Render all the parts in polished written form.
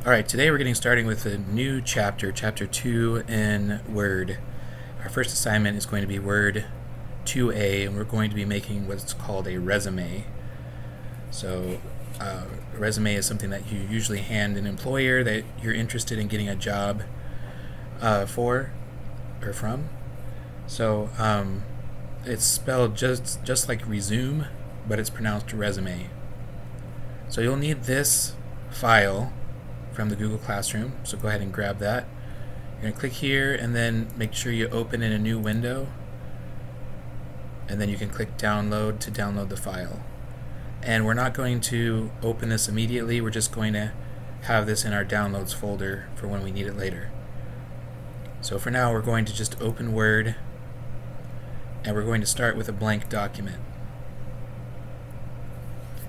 Alright, today we're getting started with a new chapter, chapter 2 in Word. Our first assignment is going to be Word 2A, and we're going to be making what's called a resume. So, a resume is something that you usually hand an employer that you're interested in getting a job for or from. So, it's spelled just like resume, but it's pronounced resume. So you'll need this file from the Google Classroom, so go ahead and grab that. You're going to click here and then make sure you open in a new window, and then you can click download to download the file. And we're not going to open this immediately, we're just going to have this in our downloads folder for when we need it later. So for now we're going to just open Word, and we're going to start with a blank document.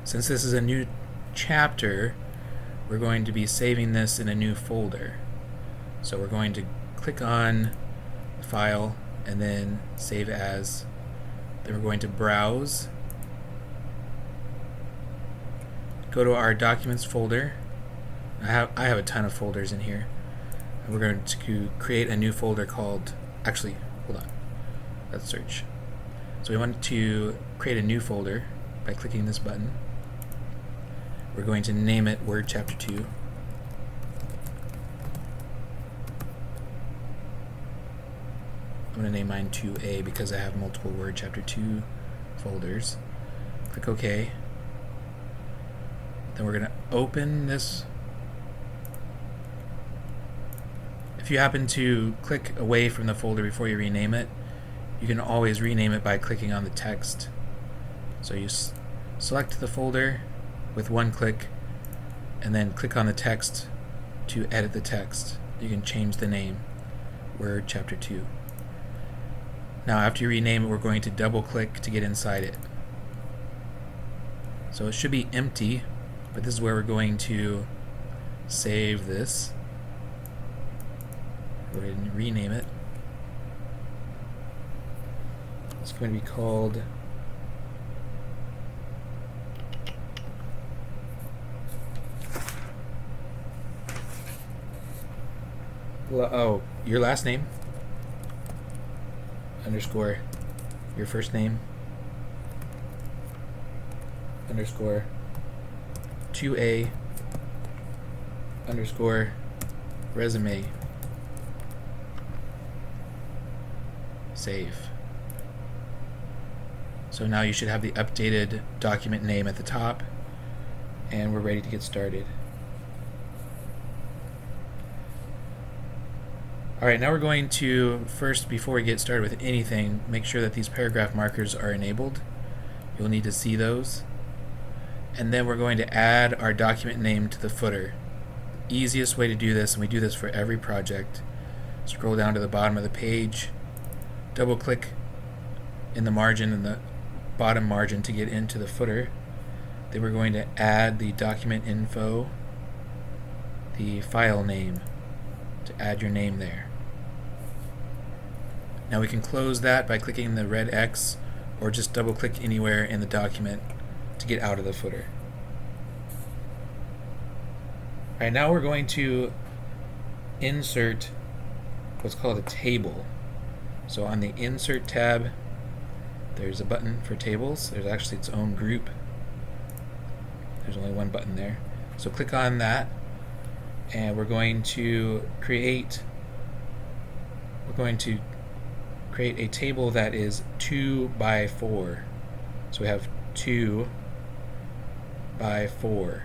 Since this is a new chapter, we're going to be saving this in a new folder. So we're going to click on File and then Save As. Then we're going to Browse, go to our Documents folder. I have a ton of folders in here. And we're going to create a new folder called, actually, hold on, let's search. So we want to create a new folder by clicking this button. We're going to name it Word Chapter 2. I'm going to name mine 2A because I have multiple Word Chapter 2 folders. Click OK. Then we're going to open this. If you happen to click away from the folder before you rename it, you can always rename it by clicking on the text. So you select the folder with one click, and then click on the text to edit the text. You can change the name, Word Chapter 2. Now after you rename it, we're going to double click to get inside it. So it should be empty, but this is where we're going to save this. Go ahead and rename it. It's going to be called your last name underscore your first name underscore 2A underscore resume. Save. So now you should have the updated document name at the top, and we're ready to get started. Alright, now we're going to first, before we get started with anything, make sure that these paragraph markers are enabled. You'll need to see those. And then we're going to add our document name to the footer. The easiest way to do this, and we do this for every project, scroll down to the bottom of the page, double click in the margin, in the bottom margin, to get into the footer. Then we're going to add the document info, the file name, to add your name there. Now we can close that by clicking the red X, or just double click anywhere in the document to get out of the footer. Alright, now we're going to insert what's called a table. So on the Insert tab, there's a button for tables. There's actually its own group. There's only one button there. So click on that, and we're going to create a table that is 2 by 4. So we have 2 by 4.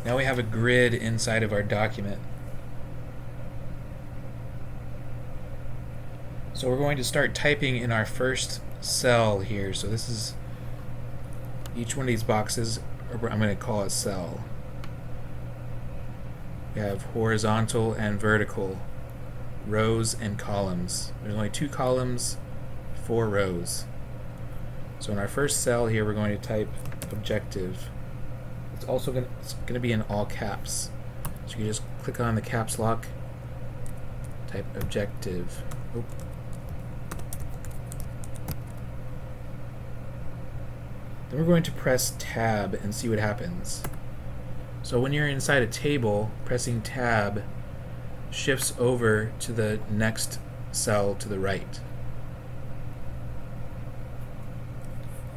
Now we have a grid inside of our document. So we're going to start typing in our first cell here. So this is each one of these boxes, I'm going to call a cell. We have horizontal and vertical, rows and columns. There's only 2 columns, 4 rows. So in our first cell here, we're going to type objective. It's also going to be in all caps. So you just click on the caps lock, type objective. Then we're going to press Tab and see what happens. So when you're inside a table, pressing Tab shifts over to the next cell to the right.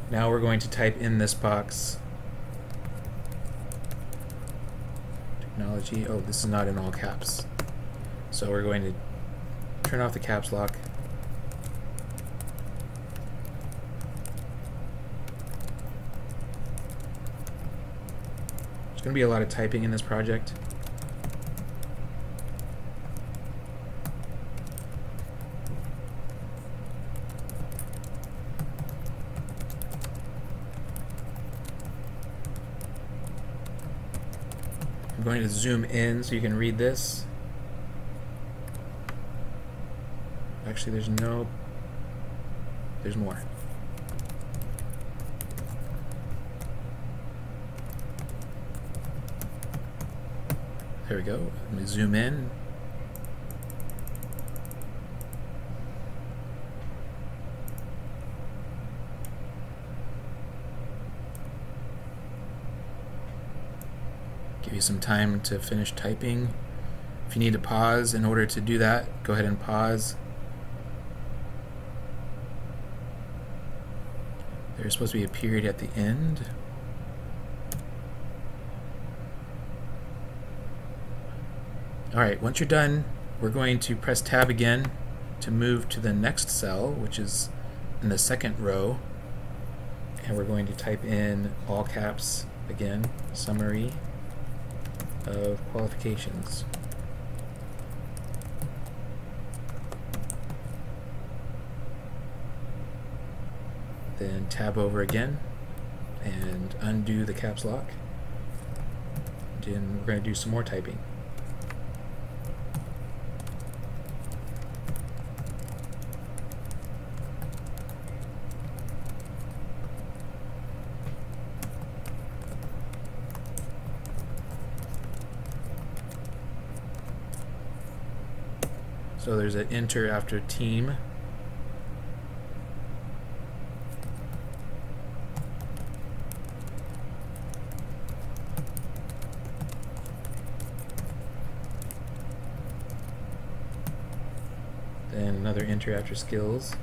Now we're going to type in this box technology. Oh, this is not in all caps. So we're going to turn off the caps lock. There's going to be a lot of typing in this project. I'm going to zoom in so you can read this. Actually, there's more. There we go. Let me zoom in. Give you some time to finish typing. If you need to pause in order to do that, go ahead and pause. There's supposed to be a period at the end. Alright, once you're done, we're going to press Tab again to move to the next cell, which is in the second row. And we're going to type in all caps again, summary of qualifications. Then tab over again and undo the caps lock. Then we're going to do some more typing. So there's an enter after team. Then another enter after skills.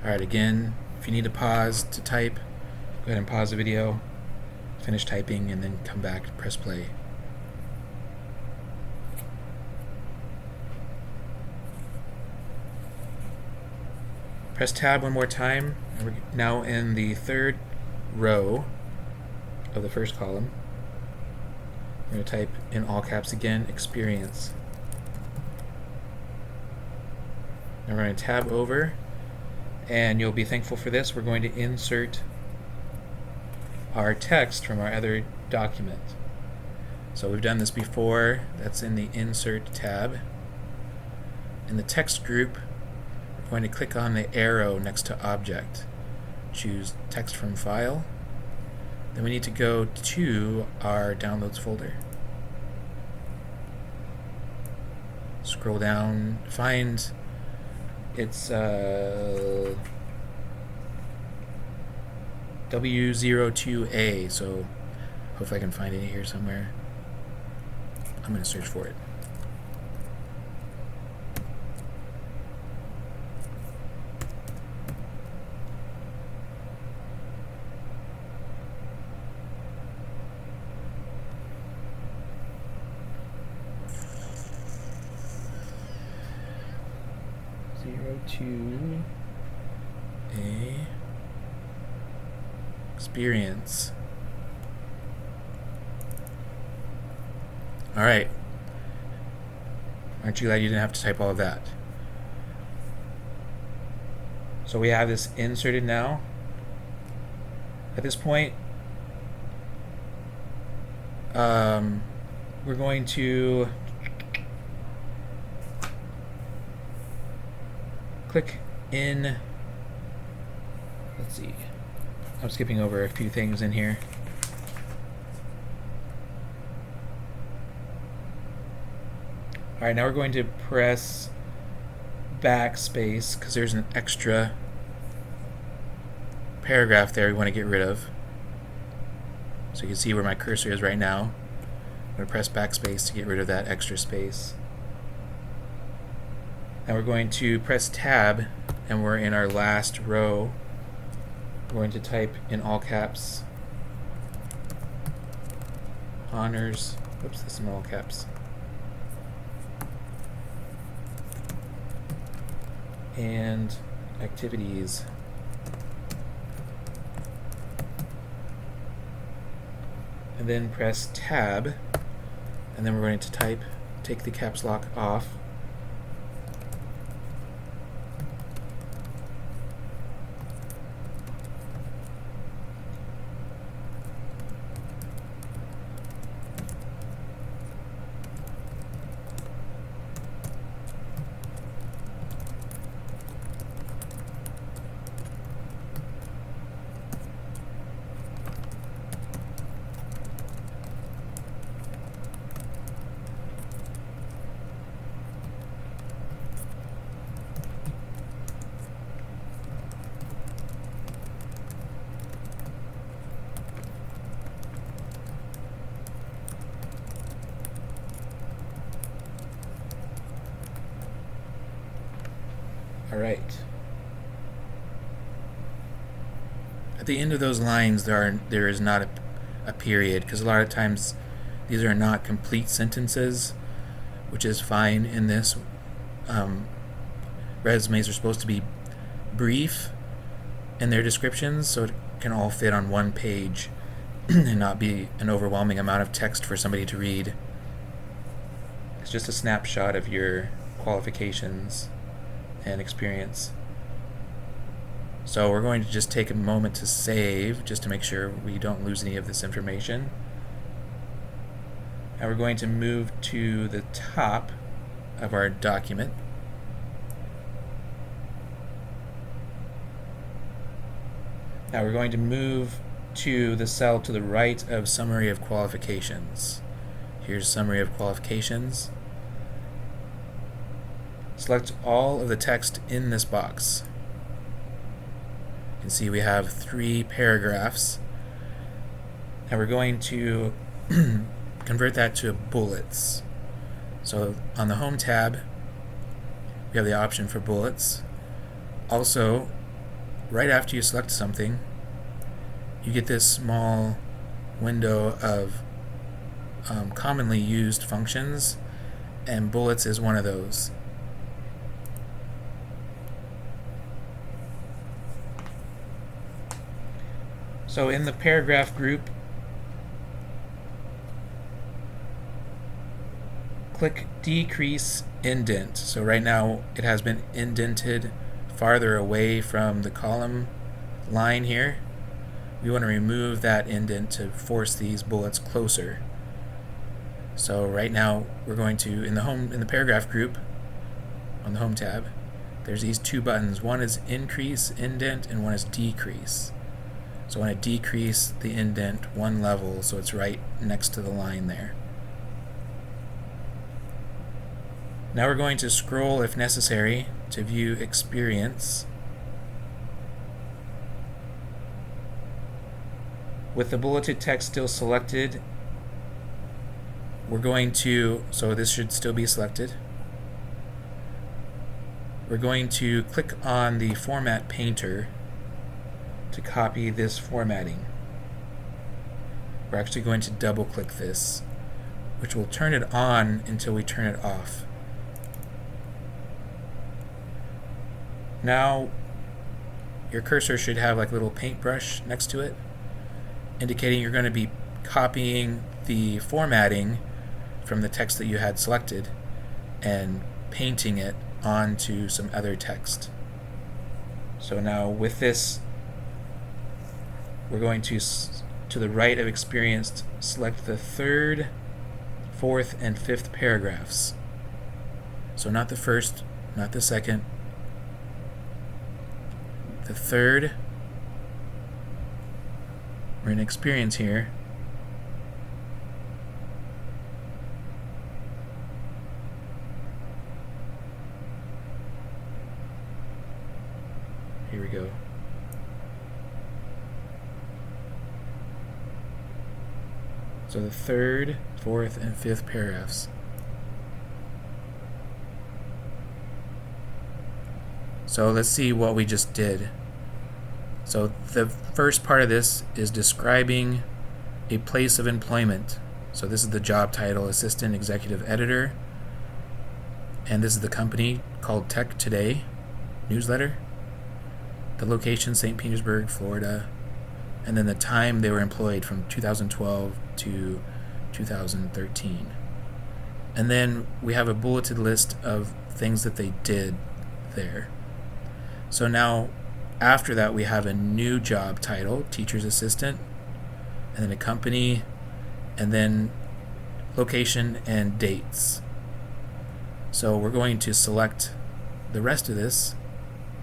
Alright, again, if you need to pause to type, go ahead and pause the video, finish typing, and then come back, press play. Press tab one more time, and we're now in the third row of the first column. We're going to type in all caps again, experience. Now we're going to tab over, and you'll be thankful for this. We're going to insert our text from our other document. So we've done this before. That's in the Insert tab. In the text group, we're going to click on the arrow next to Object. Choose Text from File. Then we need to go to our Downloads folder. Scroll down, find it's W02A, so hopefully I can find it here somewhere. I'm going to search for it. To a experience. All right. Aren't you glad you didn't have to type all of that? So we have this inserted now. At this point, we're going to click in. Let's see. I'm skipping over a few things in here. Alright, now we're going to press backspace because there's an extra paragraph there we want to get rid of. So you can see where my cursor is right now. I'm going to press backspace to get rid of that extra space. Now we're going to press tab, and we're in our last row. We're going to type in all caps honors. Oops, this is in all caps. And activities. And then press tab, and then we're going to take the caps lock off. All right. At the end of those lines, there is not a period, because a lot of times these are not complete sentences, which is fine in this. Resumes are supposed to be brief in their descriptions, so it can all fit on one page and not be an overwhelming amount of text for somebody to read. It's just a snapshot of your qualifications and experience. So we're going to just take a moment to save, just to make sure we don't lose any of this information. And we're going to move to the top of our document. Now we're going to move to the cell to the right of Summary of Qualifications. Here's Summary of Qualifications. Select all of the text in this box. You can see we have 3 paragraphs. And we're going to convert that to bullets. So on the Home tab, we have the option for bullets. Also, right after you select something, you get this small window of commonly used functions, and bullets is one of those. So in the paragraph group, click decrease indent. So right now it has been indented farther away from the column line here. We want to remove that indent to force these bullets closer. So right now we're going to, in the paragraph group on the Home tab, there's these 2 buttons. One is increase indent and one is decrease. So I want to decrease the indent 1 level so it's right next to the line there. Now we're going to scroll, if necessary, to view experience. With the bulleted text still selected, we're going to, so this should still be selected. We're going to click on the Format Painter to copy this formatting. We're actually going to double click this, which will turn it on until we turn it off. Now your cursor should have like a little paintbrush next to it, indicating you're going to be copying the formatting from the text that you had selected and painting it onto some other text. So now with this we're going to the right of experienced, select the third, fourth, and fifth paragraphs. So not the first, not the second, the third. We're in experience here. Here we go. So the third, fourth, and fifth paragraphs. So let's see what we just did. So the first part of this is describing a place of employment. So this is the job title, Assistant Executive Editor. And this is the company called Tech Today newsletter. The location, St. Petersburg, Florida. And then the time they were employed, from 2012 to 2013. And then we have a bulleted list of things that they did there. So now, after that, we have a new job title, Teacher's Assistant, and then a company, and then location and dates. So we're going to select the rest of this,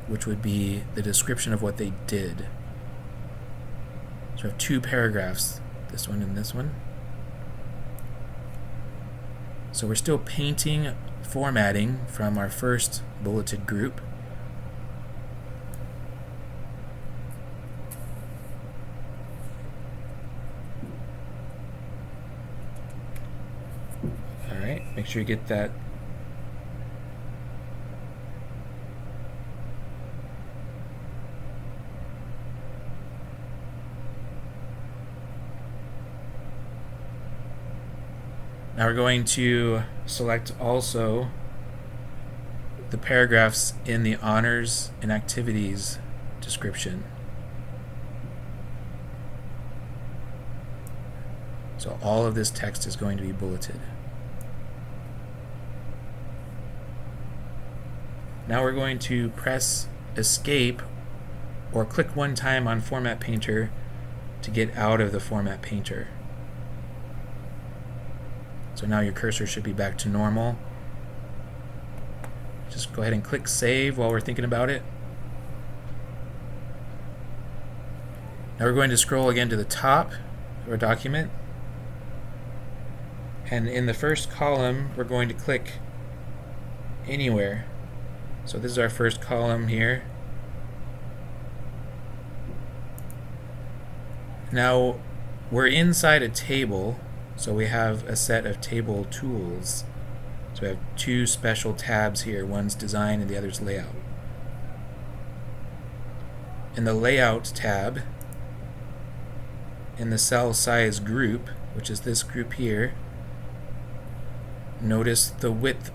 which would be the description of what they did. So we have two paragraphs, this one and this one. So we're still painting, formatting from our first bulleted group. Alright, make sure you get that. Now we're going to select also the paragraphs in the honors and activities description. So all of this text is going to be bulleted. Now we're going to press Escape or click one time on Format Painter to get out of the Format Painter. So now your cursor should be back to normal. Just go ahead and click Save while we're thinking about it. Now we're going to scroll again to the top of our document. And in the first column, we're going to click Anywhere. So this is our first column here. Now we're inside a table. So we have a set of table tools. So we have two special tabs here. One's design and the other's layout. In the layout tab, in the cell size group, which is this group here, notice the width.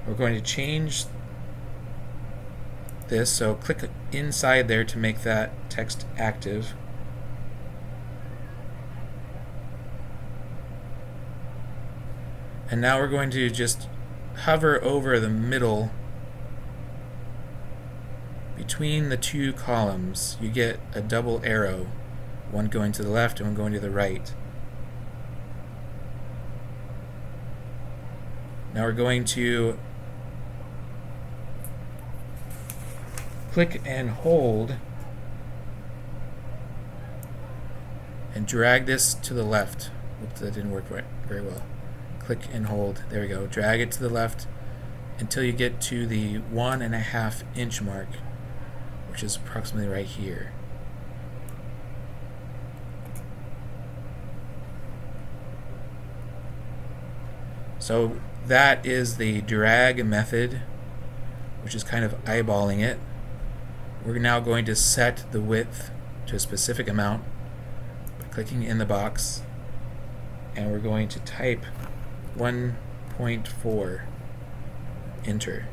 We're going to change this, so click inside there to make that text active. And now we're going to just hover over the middle between the two columns. You get a double arrow, one going to the left and one going to the right. Now we're going to click and hold and drag this to the left. Oops, that didn't work very well. Click and hold. There we go. Drag it to the left until you get to the 1.5 inch mark, which is approximately right here. So that is the drag method, which is kind of eyeballing it. We're now going to set the width to a specific amount by clicking in the box, and we're going to type 1.4, enter.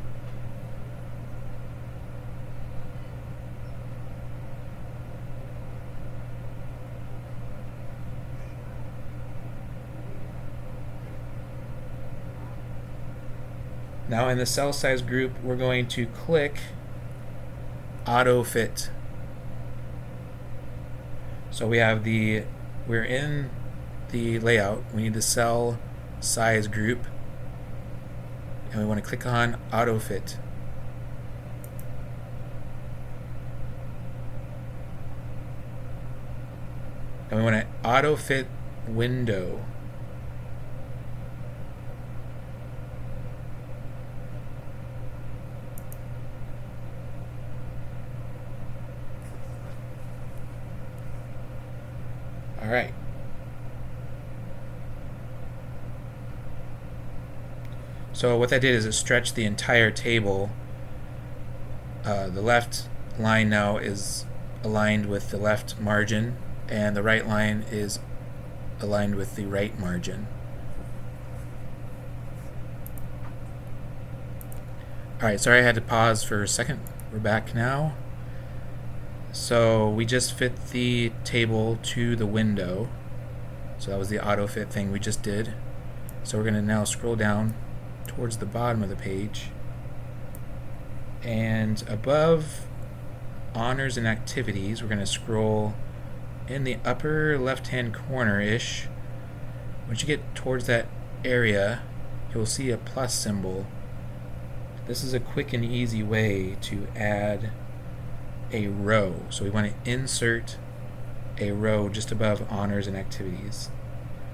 Now in the cell size group, we're going to click Auto Fit. So we're in the layout. We need the cell size group, and we want to click on auto fit. And we want to auto fit window. All right. So what that did is it stretched the entire table. The left line now is aligned with the left margin, and the right line is aligned with the right margin. Alright, sorry I had to pause for a second. We're back now. So we just fit the table to the window. So that was the auto fit thing we just did. So we're going to now scroll down towards the bottom of the page. And above honors and activities, we're going to scroll in the upper left-hand corner-ish. Once you get towards that area, you'll see a plus symbol. This is a quick and easy way to add a row. So we want to insert a row just above honors and activities.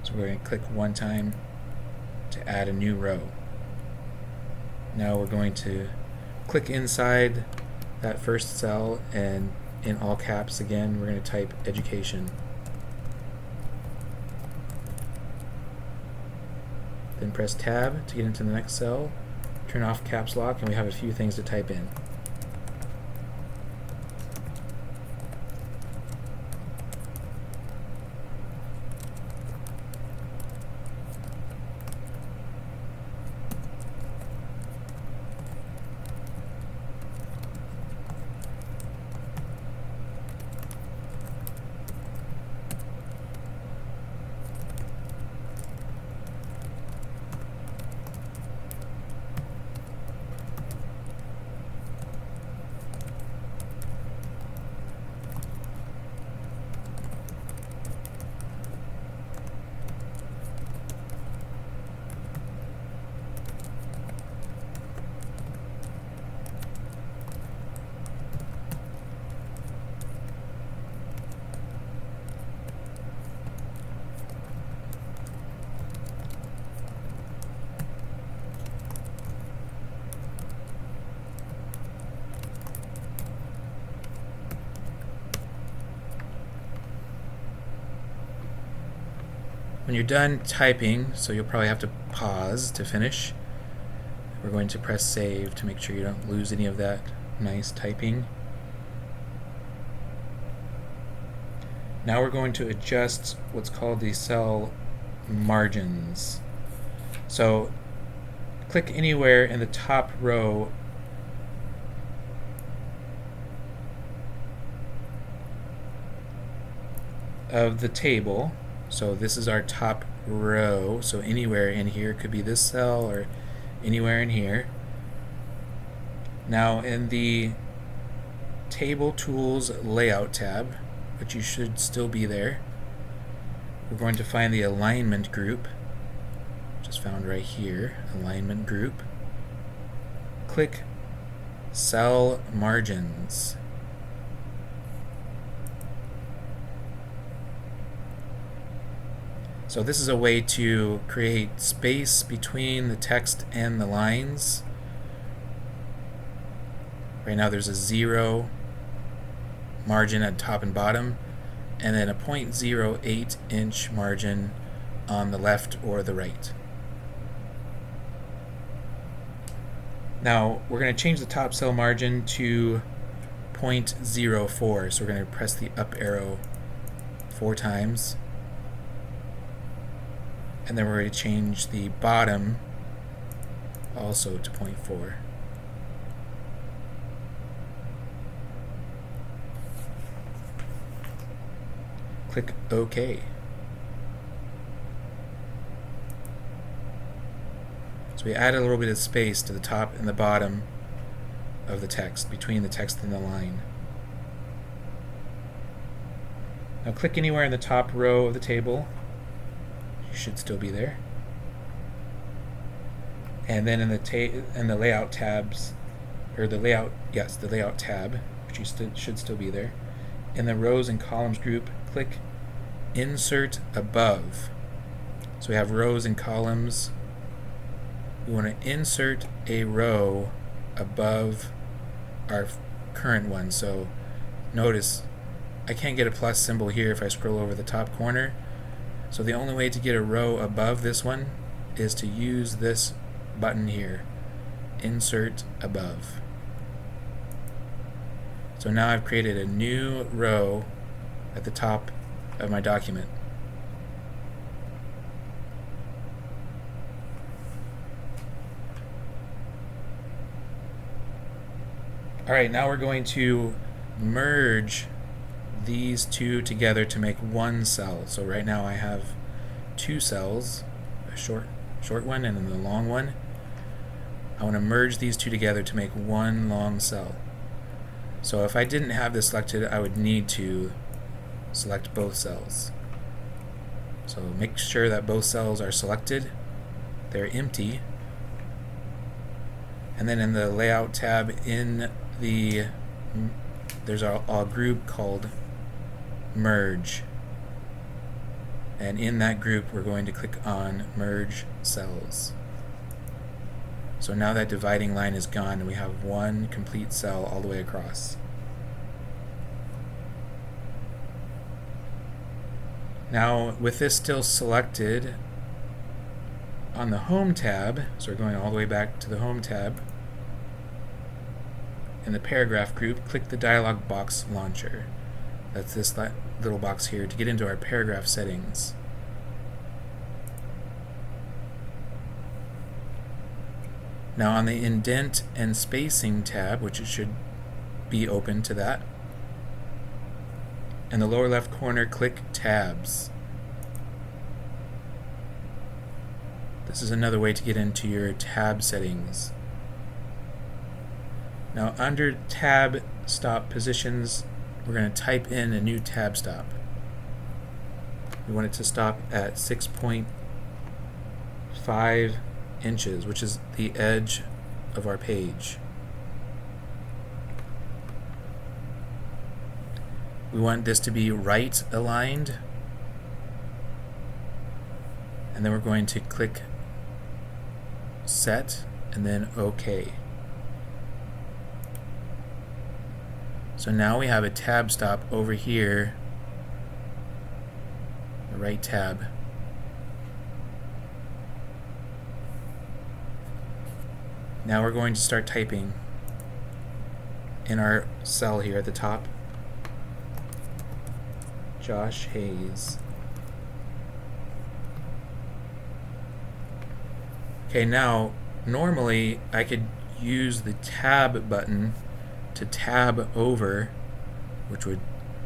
So we're going to click one time to add a new row. Now we're going to click inside that first cell, and in all caps again, we're going to type education. Then press tab to get into the next cell, turn off caps lock, and we have a few things to type in. When you're done typing, so you'll probably have to pause to finish, we're going to press save to make sure you don't lose any of that nice typing. Now we're going to adjust what's called the cell margins. So click anywhere in the top row of the table. So this is our top row, so anywhere in here, could be this cell or anywhere in here. Now in the Table Tools Layout tab, which you should still be there, we're going to find the Alignment group, which is found right here, Alignment group. Click Cell Margins. So this is a way to create space between the text and the lines. Right now there's a 0 margin at top and bottom, and then a 0.08 inch margin on the left or the right. Now we're going to change the top cell margin to 0.04, so we're going to press the up arrow 4 times. And then we're going to change the bottom also to 0.4. Click OK. So we added a little bit of space to the top and the bottom of the text, between the text and the line. Now click anywhere in the top row of the table. You should still be there. And then in the layout tabs, or the layout tab, which you should still be there. In the rows and columns group, click Insert Above. So we have rows and columns. We want to insert a row above our current one. So notice I can't get a plus symbol here if I scroll over the top corner. So the only way to get a row above this one is to use this button here, Insert Above. So now I've created a new row at the top of my document. Alright, now we're going to merge these two together to make one cell. So right now I have two cells, a short one and then the long one. I want to merge these two together to make one long cell. So if I didn't have this selected, I would need to select both cells. So make sure that both cells are selected, they're empty, and then in the layout tab there's a group called Merge, and in that group we're going to click on Merge Cells. So now that dividing line is gone and we have one complete cell all the way across. Now with this still selected on the Home tab, so we're going all the way back to the Home tab, in the paragraph group, click the dialog box launcher. That's this little box here to get into our paragraph settings. Now on the indent and spacing tab, which it should be open to that, in the lower left corner, click tabs. This is another way to get into your tab settings. Now under tab stop positions, we're going to type in a new tab stop. We want it to stop at 6.5 inches, which is the edge of our page. We want this to be right aligned, and then we're going to click Set and then OK. So now we have a tab stop over here, the right tab. Now we're going to start typing in our cell here at the top. Josh Hayes. Okay, now normally I could use the tab button to tab over, which would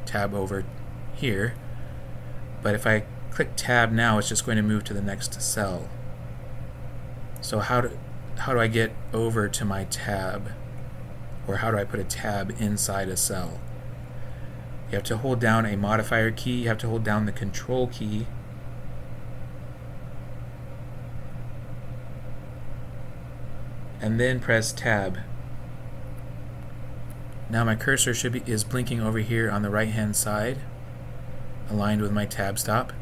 tab over here, but if I click tab now, it's just going to move to the next cell. So how do I get over to my tab, or how do I put a tab inside a cell? You have to hold down a modifier key, you have to hold down the control key, and then press tab. Now my cursor is blinking over here on the right hand side, aligned with my tab stop.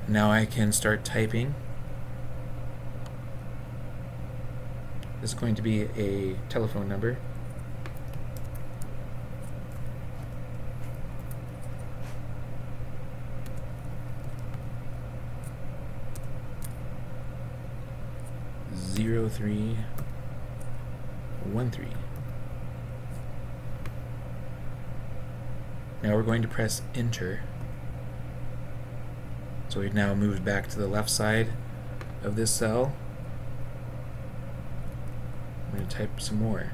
Now I can start typing. This is going to be a telephone number. Zero 313. Now we're going to press enter. So we've now moved back to the left side of this cell. I'm going to type some more.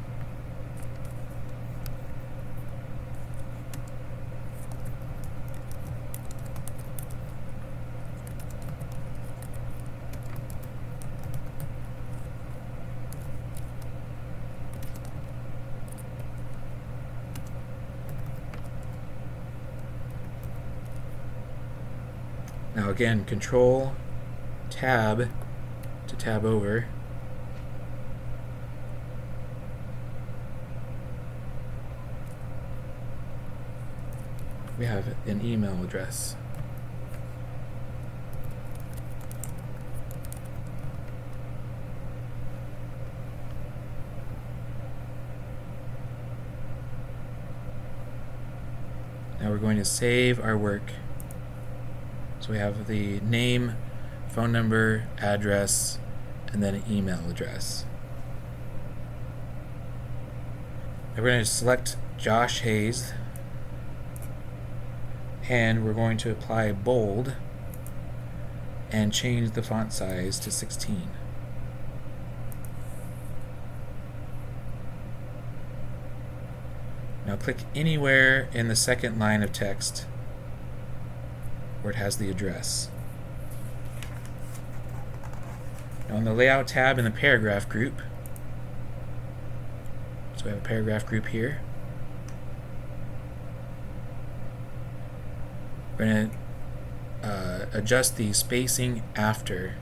Now again, Control Tab to tab over. We have an email address. Now we're going to save our work. So we have the name, phone number, address, and then an email address. Now we're going to select Josh Hayes, and we're going to apply bold and change the font size to 16. Now click anywhere in the second line of text where it has the address. Now in the Layout tab in the Paragraph group, so we have a paragraph group here, we're going to adjust the spacing after.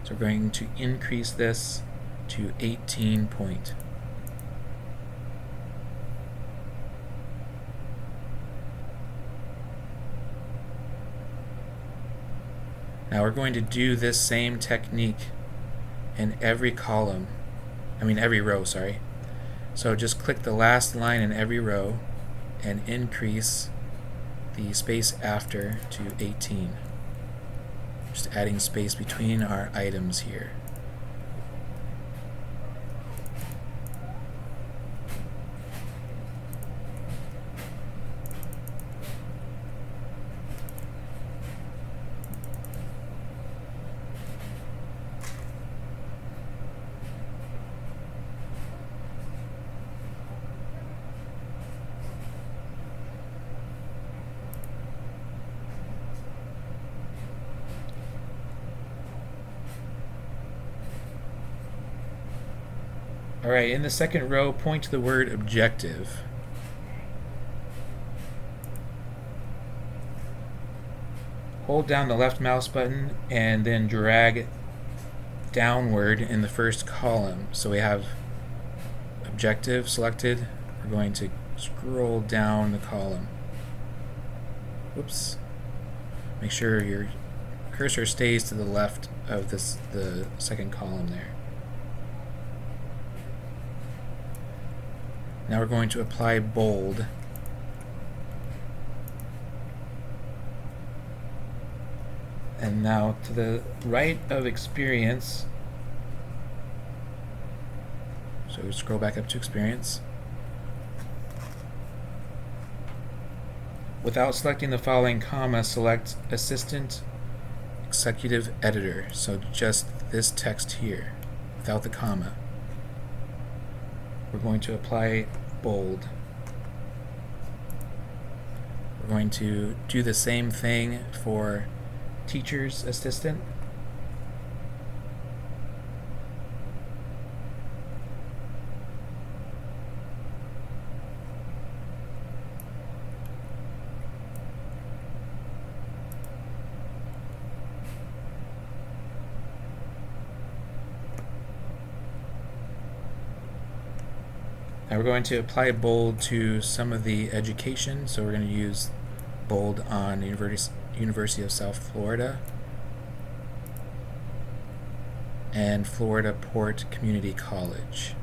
So we're going to increase this to 18 point. Now we're going to do this same technique in every row, sorry. So just click the last line in every row and increase the space after to 18. Just adding space between our items here. Alright, in the second row, point to the word objective. Hold down the left mouse button and then drag downward in the first column. So we have objective selected. We're going to scroll down the column. Whoops. Make sure your cursor stays to the left of the second column there. Now we're going to apply bold. And now to the right of experience, so we scroll back up to experience. Without selecting the following comma, select Assistant Executive Editor. So just this text here, without the comma. We're going to apply bold. We're going to do the same thing for teacher's assistant. Now we're going to apply bold to some of the education, so we're going to use bold on University of South Florida and Florida Port Community College.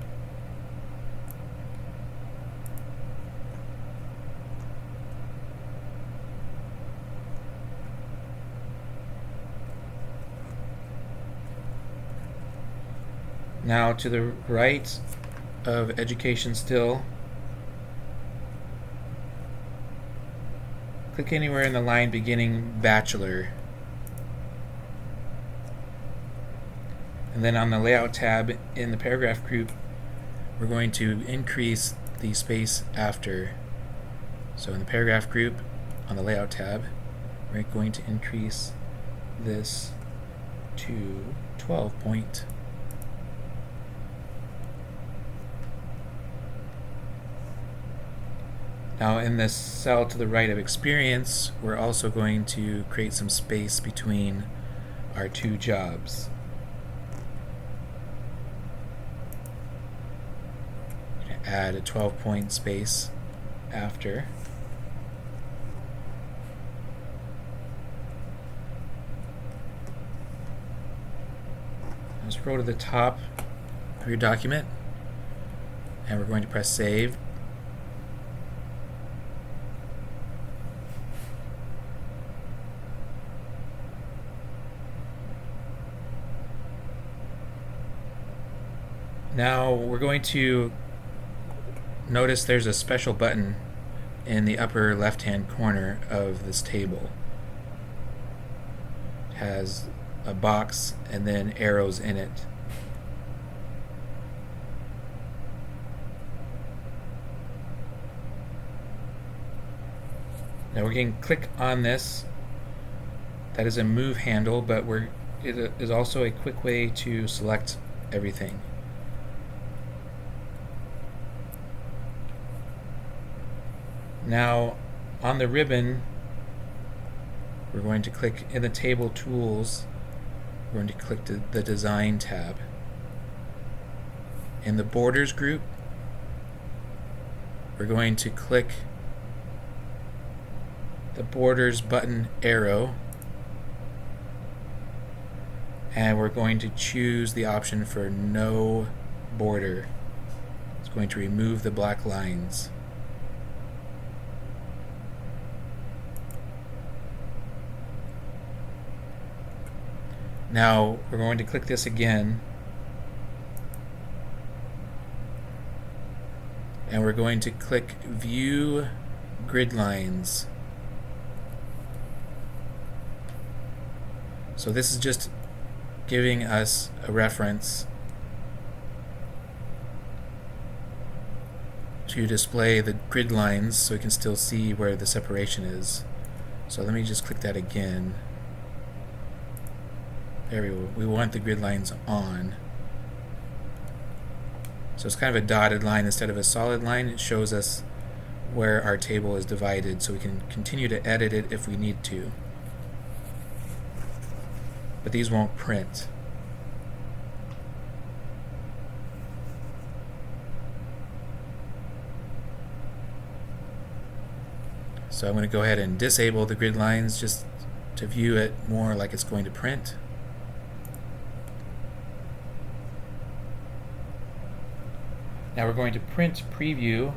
Now to the right of education still, click anywhere in the line beginning bachelor, and then on the Layout tab in the Paragraph group, we're going to increase the space after. So in the Paragraph group on the Layout tab, we're going to increase this to 12 point. Now in this cell to the right of experience, we're also going to create some space between our two jobs. Add a 12-point space after. Scroll to the top of your document, and we're going to press save. Now we're going to notice there's a special button in the upper left-hand corner of this table. It has a box and then arrows in it. Now we can click on this. That is a move handle, but it is also a quick way to select everything. Now on the ribbon, we're going to click in the table tools. We're going to click the design tab. In the borders group, we're going to click the borders button arrow, and we're going to choose the option for no border. It's going to remove the black lines. Now we're going to click this again, and we're going to click View Grid Lines. So this is just giving us a reference to display the grid lines so we can still see where the separation is. So let me just click that again. There we go. We want the grid lines on. So it's kind of a dotted line instead of a solid line. It shows us where our table is divided so we can continue to edit it if we need to. But these won't print. So I'm going to go ahead and disable the grid lines just to view it more like it's going to print. Now we're going to print preview,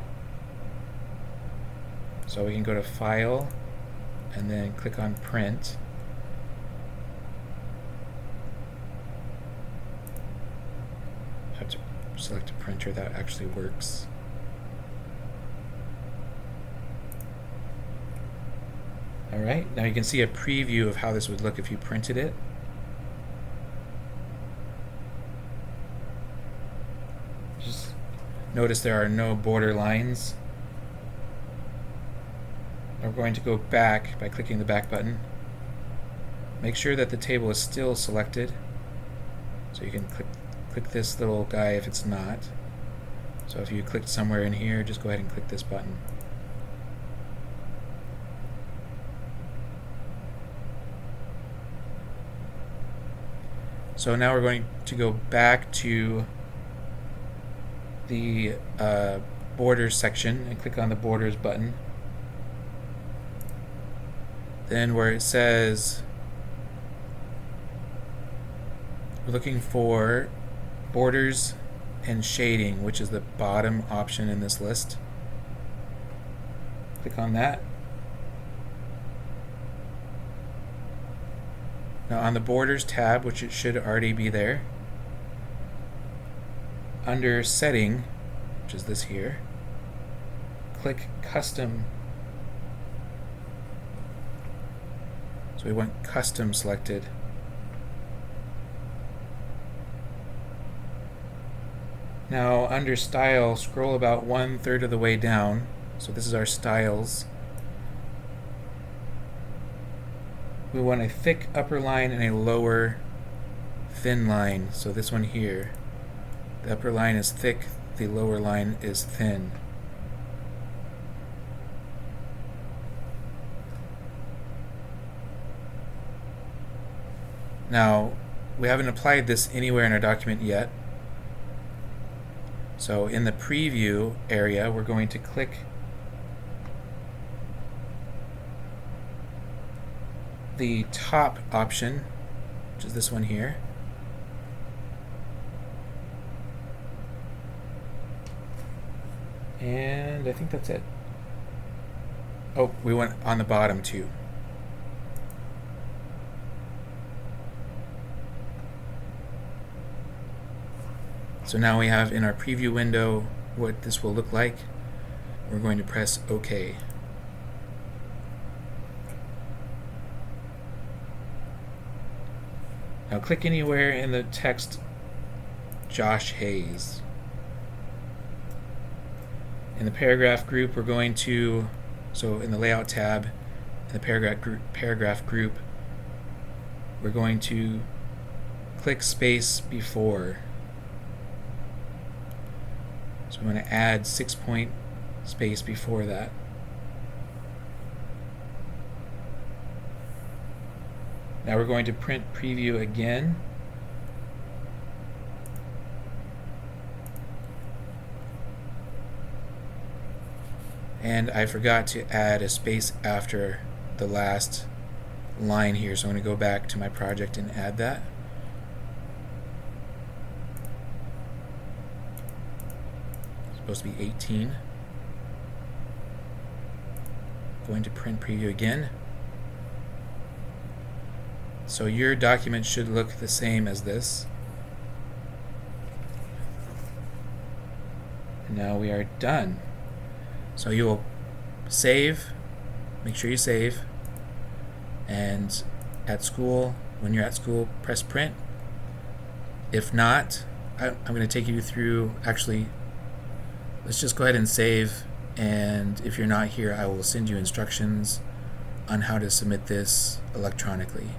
so we can go to File and then click on Print. I have to select a printer that actually works. Alright, now you can see a preview of how this would look if you printed it. Just notice there are no border lines. We're going to go back by clicking the back button. Make sure that the table is still selected. So you can click this little guy if it's not. So if you clicked somewhere in here, just go ahead and click this button. So now we're going to go back to the borders section and click on the borders button. Then where it says we're looking for borders and shading, which is the bottom option in this list. Click on that. Now on the borders tab, which it should already be there, under setting, which is this here, click custom. So we want custom selected. Now under style, scroll about 1/3 of the way down. So this is our styles. We want a thick upper line and a lower thin line. So this one here. The upper line is thick, the lower line is thin. Now, we haven't applied this anywhere in our document yet. So in the preview area, we're going to click the top option, which is this one here. And I think that's it. Oh, we went on the bottom too. So now we have in our preview window what this will look like. We're going to press OK. Now click anywhere in the text Josh Hayes. In the paragraph group, we're going to, so in the layout tab, in the paragraph group, we're going to click space before. So I'm going to add 6-point space before that. Now we're going to print preview again. And I forgot to add a space after the last line here, so I'm going to go back to my project and add that. It's supposed to be 18. Going to print preview again. So your document should look the same as this. And now we are done. So you will save, make sure you save, and at school, when you're at school, press print. If not, I'm going to take you through, actually, let's just go ahead and save, and if you're not here, I will send you instructions on how to submit this electronically.